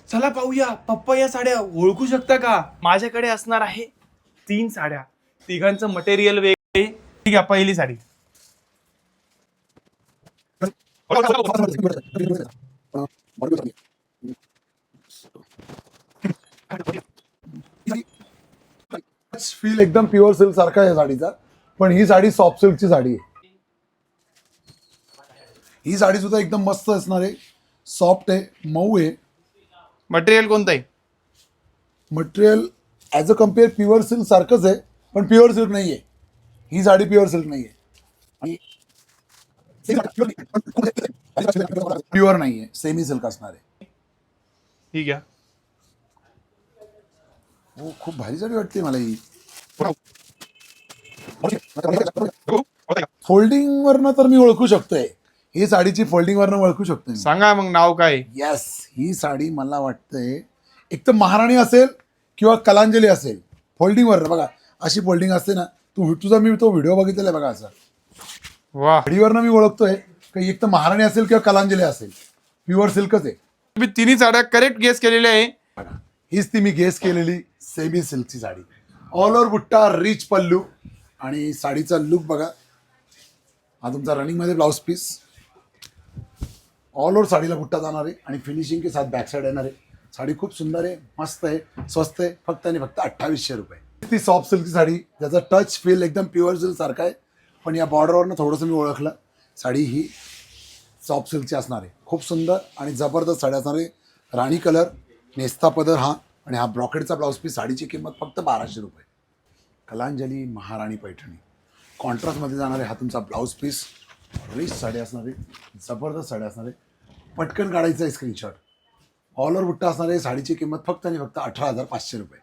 चला पाहूया पप्पा या साड्या ओळखू शकता का? माझ्याकडे असणार आहे 3 साड्या, तिघांचं मटेरियल वेगळे. ठीक आहे, पहिली साडी. फील एकदम प्युअर सिल्क सारखा आहे साडीचा, पण ही साडी सॉफ्ट सिल्कची साडी आहे. ही साडी सुद्धा एकदम मस्त असणार आहे, सॉफ्ट आहे, मऊ आहे. मटेरियल कोणतं आहे? Material as a compare pure silk सारखंच आहे, पण प्युअर सिल्क नाही आहे. ही साडी प्युअर सिल्क नाही आहे आणि प्युअर नाही आहे, सेमी सिल्क असणार आहे. ठीक आहे. हो, खूप भारी साडी वाटते मला ही. फोल्डिंग वरनं तर मी ओळखू शकतोय, ही साडीची फोल्डिंग वरनं ओळखू शकतोय. सांगा मग नाव काय? येस, ही साडी मला वाटतंय एक तर महाराणी असेल किंवा कलांजली असेल. फोल्डिंगवर बघा, अशी फोल्डिंग असते ना, मी तो व्हिडिओ बघितलेला आहे बघा. असा वा, साडीवरनं मी ओळखतोय की एक तर महाराणी असेल किंवा कलांजली असेल. प्युअर सिल्कच आहे. तुम्ही तिन्ही साड्या करेक्ट गेस केलेल्या आहे. बघा, हीच ती मी गेस केलेली सेमी सिल्कची साडी. ऑल ओव्हर बुट्टा, रिच पल्लू आणि साडीचा लुक बघा. हा तुमचा रनिंगमध्ये ब्लाउज पीस. ऑल ओव्हर साडीला बुट्टा जाणार आहे आणि फिनिशिंग के साथ बॅक साइड येणार आहे. साडी खूप सुंदर आहे, मस्त आहे, स्वस्त आहे, फक्त आणि फक्त 2800 रुपये. ती सॉफ्ट सिल्कची साडी, ज्याचा टच फील एकदम प्युअर सिल्क सारखा आहे, पण या बॉर्डरवरनं थोडंसं मी ओळखलं. साडी ही सॉफ्ट सिल्कची असणार आहे, खूप सुंदर आणि जबरदस्त साडी असणार आहे. राणी कलर, नेस्ता पदर हा, आणि हा ब्रॉकेटचा ब्लाउज पीस. साडीची किंमत फक्त 1200 रुपये. कलांजली महाराणी पैठणी कॉन्ट्रास्टमध्ये जाणारे हा तुमचा ब्लाउज पीस. रिच साडी असणार आहे, जबरदस्त साडी असणार आहे. पटकन काढायचं आहे स्क्रीनशॉट. ऑल ओव्हर बुट्टा असणार आहे. साडीची किंमत फक्त आणि फक्त 18,500 रुपये.